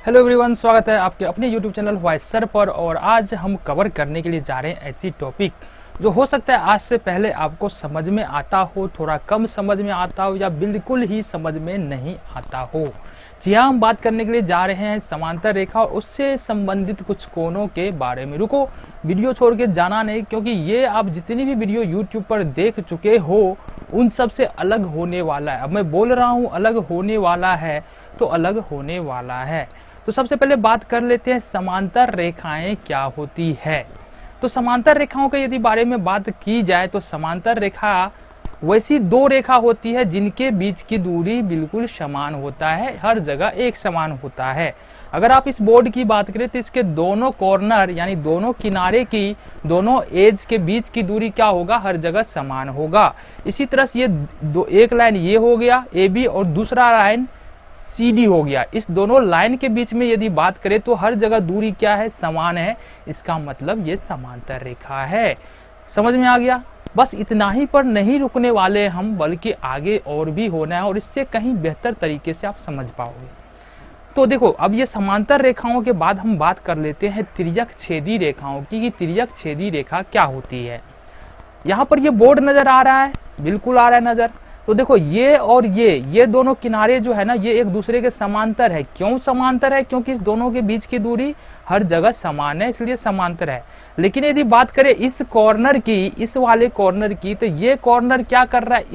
Hello everyone, स्वागत है आपके अपने यूट्यूब चैनल वॉइस सर पर। और आज हम कवर करने के लिए जा रहे हैं ऐसी टॉपिक जो हो सकता है आज से पहले आपको समझ में आता हो, थोड़ा कम समझ में आता हो या बिल्कुल ही समझ में नहीं आता हो। जी हाँ, हम बात करने के लिए जा रहे हैं समांतर रेखा और उससे संबंधित कुछ कोणों के बारे में। रुको, वीडियो छोड़ के जाना नहीं, क्योंकि ये आप जितनी भी वीडियो यूट्यूब पर देख चुके हो उन सब से अलग होने वाला है। अब मैं बोल रहा हूँ अलग होने वाला है तो अलग होने वाला है। तो सबसे पहले बात कर लेते हैं समांतर रेखाएं क्या होती है। तो समांतर रेखाओं के यदि बारे में बात की जाए तो समांतर रेखा वैसी दो रेखा होती है जिनके बीच की दूरी बिल्कुल समान होता है, हर जगह एक समान होता है। अगर आप इस बोर्ड की बात करें तो इसके दोनों कॉर्नर यानी दोनों किनारे की दोनों एज के बीच की दूरी क्या होगा, हर जगह समान होगा। इसी तरह से ये एक लाइन ये हो गया AB और दूसरा लाइन CD हो गया। इस दोनों लाइन के बीच में यदि बात करें तो हर जगह दूरी क्या है, समान है। इसका मतलब ये समांतर रेखा है। समझ में आ गया? बस इतना ही पर नहीं रुकने वाले हम, बल्कि आगे और भी होना है और इससे कहीं बेहतर तरीके से आप समझ पाओगे। तो देखो, अब ये समांतर रेखाओं के बाद हम बात कर लेते हैं तिर्यक छेदी रेखाओं की कि तिर्यक छेदी रेखा क्या होती है। यहाँ पर ये बोर्ड नजर आ रहा है, बिल्कुल आ रहा है नजर। तो देखो, ये और ये दोनों किनारे जो है ना, ये एक दूसरे के समांतर है। क्यों समांतर है? क्योंकि इस दोनों के बीच की दूरी हर जगह समान है, इसलिए समांतर है। लेकिन यदि बात करें इस कॉर्नर की, इस वाले कॉर्नर की, तो ये कॉर्नर क्या कर रहा है,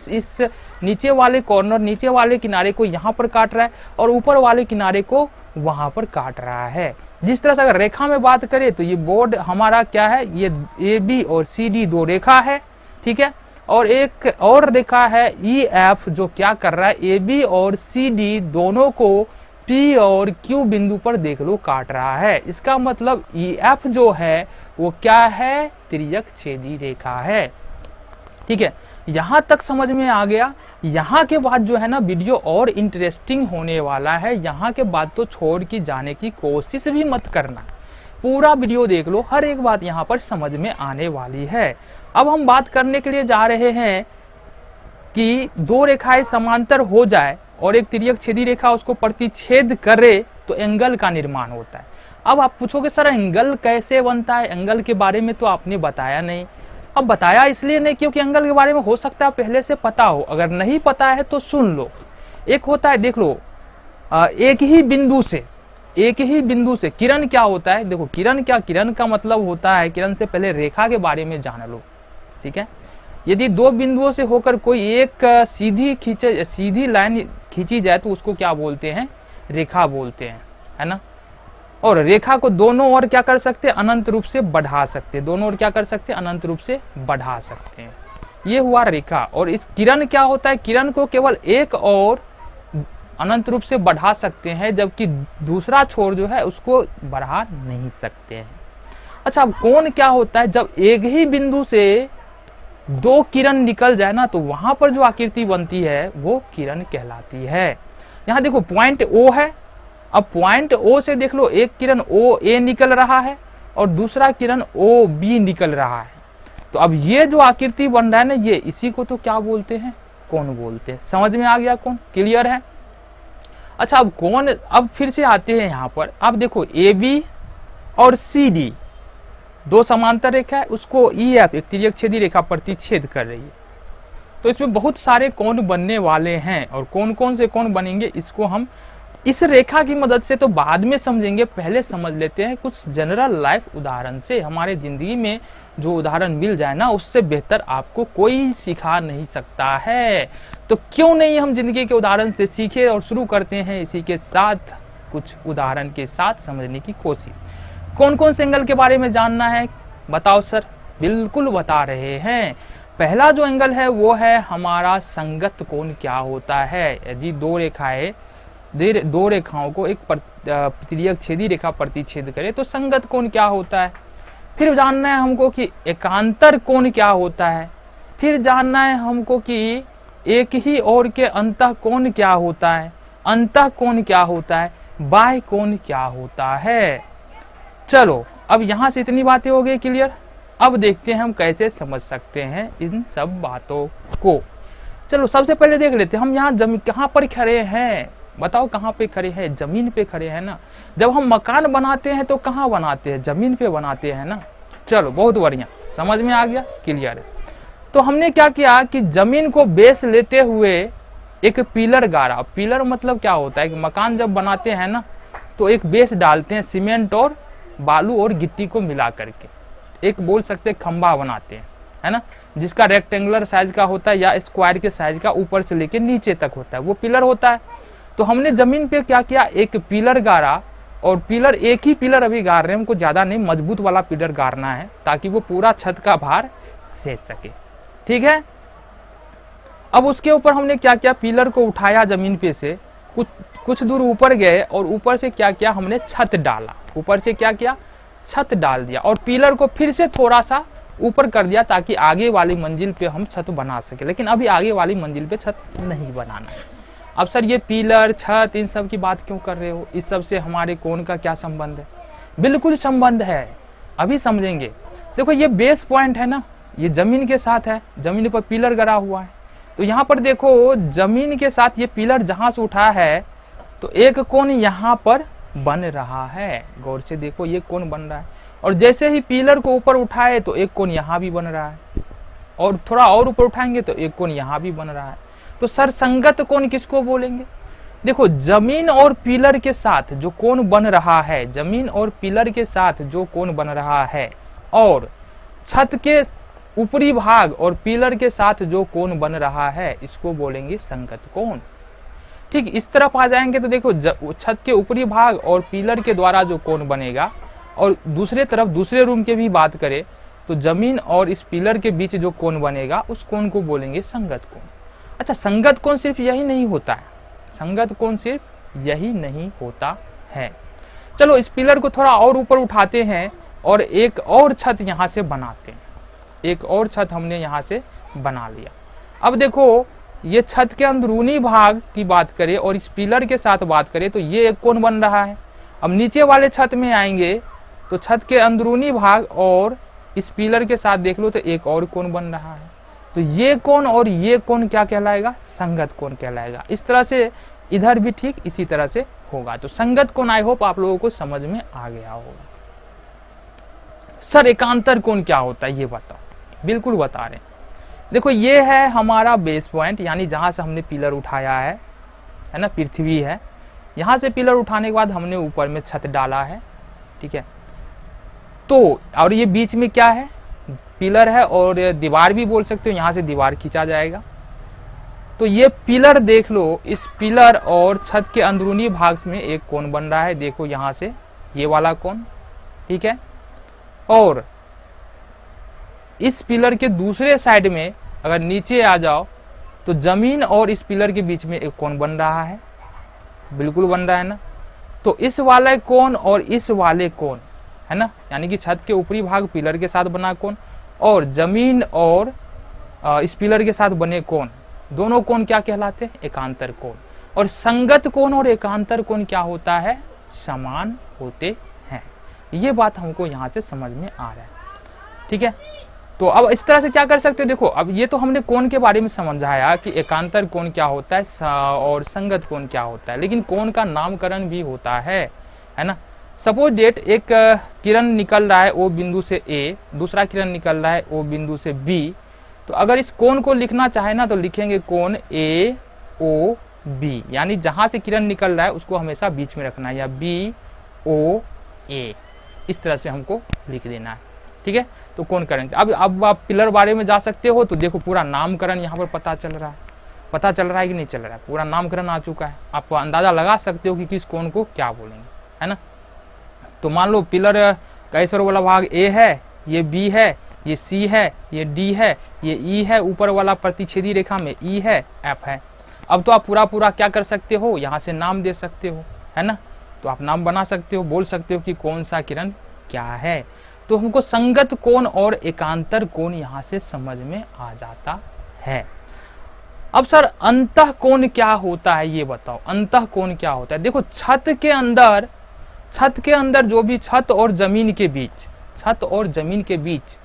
इस नीचे वाले कॉर्नर, नीचे वाले किनारे को यहाँ पर काट रहा है और ऊपर वाले किनारे को वहां पर काट रहा है। जिस तरह से अगर रेखा में बात करें तो ये बोर्ड हमारा क्या है, ये AB और CD दो रेखा है, ठीक है। और एक और रेखा है EF जो क्या कर रहा है, AB और CD दोनों को P और Q बिंदु पर देख लो काट रहा है। इसका मतलब EF जो है वो क्या है, तिर्यक छेदी रेखा है, ठीक है। यहां तक समझ में आ गया। यहाँ के बाद जो है ना वीडियो और इंटरेस्टिंग होने वाला है। यहाँ के बाद तो छोड़ के जाने की कोशिश भी मत करना, पूरा वीडियो देख लो, हर एक बात यहाँ पर समझ में आने वाली है। अब हम बात करने के लिए जा रहे हैं कि दो रेखाएं समांतर हो जाए और एक तिर्यक छेदी रेखा उसको प्रतिच्छेद करे तो एंगल का निर्माण होता है। अब आप पूछोगे सर एंगल कैसे बनता है, एंगल के बारे में तो आपने बताया नहीं। अब बताया इसलिए नहीं क्योंकि एंगल के बारे में हो सकता है पहले से पता हो, अगर नहीं पता है तो सुन लो। एक होता है, देख लो, एक ही बिंदु से किरण क्या होता है। देखो किरण क्या, किरण का मतलब होता है, किरण से पहले रेखा के बारे में जान लो, ठीक है। यदि दो बिंदुओं से होकर कोई एक सीधी लाइन खींची जाए तो उसको क्या बोलते हैं, रेखा बोलते हैं, है ना। और रेखा को दोनों ओर क्या कर सकते हैं, अनंत रूप से बढ़ा सकते हैं, दोनों ओर क्या कर सकते हैं, अनंत रूप से बढ़ा सकते हैं। ये हुआ रेखा। और इस किरण क्या होता है, किरण को केवल एक और अनंत रूप से बढ़ा सकते हैं, जबकि दूसरा छोर जो है उसको बढ़ा नहीं सकते हैं। अच्छा, अब कोण क्या होता है, जब एक ही बिंदु से दो किरण निकल जाए ना तो वहां पर जो आकृति बनती है वो किरण कहलाती है। यहाँ देखो पॉइंट O है। अब पॉइंट O से देख लो, एक किरण OA निकल रहा है और दूसरा किरण OB निकल रहा है। तो अब ये जो आकृति बन रहा है ना, ये इसी को तो क्या बोलते हैं, कोण बोलते हैं। समझ में आ गया? कोण क्लियर है? अच्छा, अब कोण, अब फिर से आते हैं यहाँ पर। अब देखो AB और CD दो समांतर रेखा है, उसको EF एक तिर्यक छेदी रेखा प्रतिच्छेद कर रही है। तो इसमें बहुत सारे कोण बनने वाले हैं और कौन कौन से कोण बनेंगे इसको हम इस रेखा की मदद से तो बाद में समझेंगे। पहले समझ लेते हैं कुछ जनरल लाइफ उदाहरण से। हमारे जिंदगी में जो उदाहरण मिल जाए ना, उससे बेहतर आपको कोई सिखा नहीं सकता है। तो क्यों नहीं हम जिंदगी के उदाहरण से सीखे और शुरू करते हैं इसी के साथ कुछ उदाहरण के साथ समझने की कोशिश। कौन कौन से एंगल के बारे में जानना है बताओ सर? बिल्कुल बता रहे हैं। पहला जो एंगल है वो है हमारा संगत कोण क्या होता है। यदि दो रेखाओं को एक तिर्यक छेदी रेखा प्रतिच्छेद करे तो संगत कोण क्या होता है। फिर जानना है हमको कि एकांतर कोण क्या होता है। फिर जानना है हमको कि एक ही ओर के अंतः कोण क्या होता है, अंतः कोण क्या होता है, बाह्य कोण क्या होता है। चलो, अब यहां से इतनी बातें हो गई क्लियर। अब देखते हैं हम कैसे समझ सकते हैं इन सब बातों को। चलो सबसे पहले देख लेते हैं हम यहाँ कहाँ पर खड़े हैं। बताओ कहाँ पे खड़े हैं? जमीन पे खड़े हैं ना। जब हम मकान बनाते हैं तो कहाँ बनाते हैं? जमीन पे बनाते हैं ना। चलो बहुत बढ़िया, समझ में आ गया, क्लियर है। तो हमने क्या किया कि जमीन को बेस लेते हुए एक पिलर गाड़ा। पिलर मतलब क्या होता है कि मकान जब बनाते हैं ना तो एक बेस डालते हैं सीमेंट और बालू और गिट्टी को मिला करके, एक बोल सकते खंबा बनाते हैं, है ना, जिसका रेक्टेंगुलर साइज का होता है या स्क्वायर के साइज का, ऊपर से लेके नीचे तक होता है, वो पिलर होता है। तो हमने जमीन पे क्या किया, एक पिलर गाड़ा, और पिलर एक ही पिलर अभी गाड़ रहे हैं, हमको ज्यादा नहीं, मजबूत वाला पिलर गाड़ना है ताकि वो पूरा छत का भार सह सके, ठीक है। अब उसके ऊपर हमने क्या किया, पिलर को उठाया जमीन पे से, कुछ दूर ऊपर गए और ऊपर से क्या किया, हमने छत डाला, ऊपर से क्या किया, छत डाल दिया, और पिलर को फिर से थोड़ा सा ऊपर कर दिया ताकि आगे वाली मंजिल पे हम छत बना सके। लेकिन अभी आगे वाली मंजिल पे छत नहीं बनाना है। अब सर ये पिलर छत इन सब की बात क्यों कर रहे हो, इस सब से हमारे कोण का क्या संबंध है? बिल्कुल संबंध है, अभी समझेंगे। देखो ये बेस पॉइंट है ना, ये जमीन के साथ है, जमीन पर पिलर गड़ा हुआ है। तो यहाँ पर देखो जमीन के साथ ये पिलर जहां से उठा है तो एक कोण यहाँ पर बन रहा है, गौर से देखो ये कोण बन रहा है, और जैसे ही पिलर को ऊपर उठाए तो एक कोण यहाँ भी बन रहा है, और थोड़ा और ऊपर उठाएंगे तो एक कोण यहाँ भी बन रहा है। तो सर संगत कोण किसको बोलेंगे? देखो जमीन और पिलर के साथ जो कोण बन रहा है, जमीन और पिलर के साथ जो कोण बन रहा है, और छत के ऊपरी भाग और पिलर के साथ जो कोण बन रहा है, इसको बोलेंगे संगत कोण। ठीक, इस तरफ आ जाएंगे तो देखो छत के ऊपरी भाग और पिलर के द्वारा जो कोण बनेगा, और दूसरे तरफ दूसरे रूम के भी बात करें तो जमीन और इस पिलर के बीच जो कोण बनेगा उस कोण को बोलेंगे संगत कोण। अच्छा, संगत कोण सिर्फ यही नहीं होता है, संगत कोण सिर्फ यही नहीं होता है। चलो इस पिलर को थोड़ा और ऊपर उठाते हैं और एक और छत यहाँ से बनाते हैं, एक और छत हमने यहाँ से बना लिया। अब देखो ये छत के अंदरूनी भाग की बात करें और इस पिलर के साथ बात करें तो ये एक कोण बन रहा है। अब नीचे वाले छत में आएंगे तो छत के अंदरूनी भाग और इस पिलर के साथ देख लो तो एक और कोण बन रहा है। तो ये कोण और ये कोण क्या कहलाएगा? संगत कोण कहलाएगा। इस तरह से इधर भी ठीक इसी तरह से होगा। तो संगत कोण आई होप आप लोगों को समझ में आ गया होगा। सर एकांतर कोण क्या होता है ये बताओ? बिल्कुल बता रहे हैं। देखो ये है हमारा बेस पॉइंट, यानी जहां से हमने पिलर उठाया है ना, पृथ्वी है, यहां से पिलर उठाने के बाद हमने ऊपर में छत डाला है, ठीक है। तो और ये बीच में क्या है? पिलर है, और दीवार भी बोल सकते हो, यहां से दीवार खींचा जाएगा। तो ये पिलर देख लो, इस पिलर और छत के अंदरूनी भाग में एक कोण बन रहा है, देखो यहां से ये वाला कोण, ठीक है। और इस पिलर के दूसरे साइड में अगर नीचे आ जाओ तो जमीन और इस पिलर के बीच में एक कोण बन रहा है, बिल्कुल बन रहा है ना। तो इस वाले कोण और इस वाले कोण है ना, यानी कि छत के ऊपरी भाग पिलर के साथ बना कोण और जमीन और इस पिलर के साथ बने कोण, दोनों कोण क्या कहलाते हैं? एकांतर कोण। और संगत कोण और एकांतर कोण क्या होता है? समान होते हैं। ये बात हमको यहाँ से समझ में आ रहा है, ठीक है। तो अब इस तरह से क्या कर सकते हो? देखो अब ये तो हमने कोण के बारे में समझाया कि एकांतर कोण क्या होता है और संगत कोण क्या होता है, लेकिन कोण का नामकरण भी होता है ना। सपोज डेट एक किरण निकल रहा है ओ बिंदु से ए, दूसरा किरण निकल रहा है ओ बिंदु से बी। तो अगर इस कोण को लिखना चाहे ना तो लिखेंगे कोण ए ओ बी, यानी जहां से किरण निकल रहा है उसको हमेशा बीच में रखना है, या बी ओ ए, इस तरह से हमको लिख देना है, ठीक है। तो कोण करेंगे। अब आप पिलर बारे में जा सकते हो तो देखो पूरा नामकरण यहाँ पर पता चल रहा है, पता चल रहा है कि नहीं चल रहा है? पूरा नामकरण आ चुका है, आप अंदाजा लगा सकते हो कि किस कोण को क्या बोलेंगे, है ना। तो मान लो पिलर का ईश्वर वाला भाग ए है, ये बी है, ये सी है, ये डी है, ये ई है, ऊपर वाला प्रतिच्छेदी रेखा में ई है, एफ है। अब तो आप पूरा क्या कर सकते हो, यहाँ से नाम दे सकते हो, है ना। तो आप नाम बना सकते हो, बोल सकते हो कि कौन सा किरण क्या है। तो हमको संगत कोण और एकांतर कोण यहाँ से समझ में आ जाता है। अब सर अंतः कोण क्या होता है ये बताओ? अंतः कोण क्या होता है? देखो छत के अंदर जो भी छत और जमीन के बीच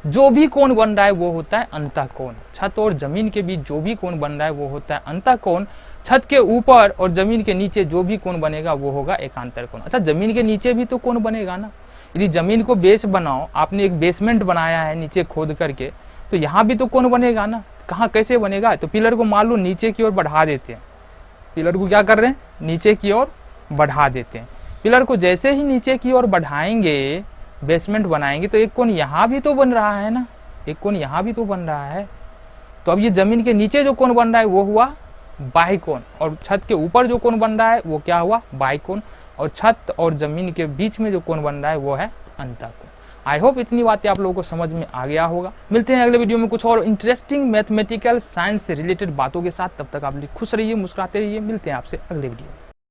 जो भी कोण बन रहा है वो होता है अंतः कोण। छत और जमीन के बीच जो भी कोण बन रहा है वो होता है अंतः कोण। छत के ऊपर और जमीन के नीचे जो भी कोण बनेगा वो होगा एकांतर कोण। अच्छा, जमीन के नीचे भी तो कोण बनेगा ना। यदि जमीन को बेस बनाओ, आपने एक बेसमेंट बनाया है नीचे खोद करके, तो यहाँ भी तो कोण बनेगा ना। कहाँ कैसे बनेगा? तो पिलर को मान लो नीचे की ओर बढ़ा देते हैं। पिलर को क्या कर रहे हैं? नीचे की ओर बढ़ा देते हैं। पिलर को जैसे ही नीचे की ओर बढ़ाएंगे, बेसमेंट बनाएंगे, तो एक कोण यहाँ भी तो बन रहा है ना, एक कोण यहाँ भी तो बन रहा है। तो अब ये जमीन के नीचे जो कोण बन रहा है वो हुआ बाह्य कोण, और छत के ऊपर जो कोण बन रहा है वो क्या हुआ? बाह्य कोण। और छत और जमीन के बीच में जो कोण बन रहा है वो है अंतःकोण। आई होप इतनी बातें आप लोगों को समझ में आ गया होगा। मिलते हैं अगले वीडियो में कुछ और इंटरेस्टिंग मैथमेटिकल साइंस से रिलेटेड बातों के साथ। तब तक आप खुश रहिए, मुस्कुराते रहिए। मिलते हैं आपसे अगले वीडियो में।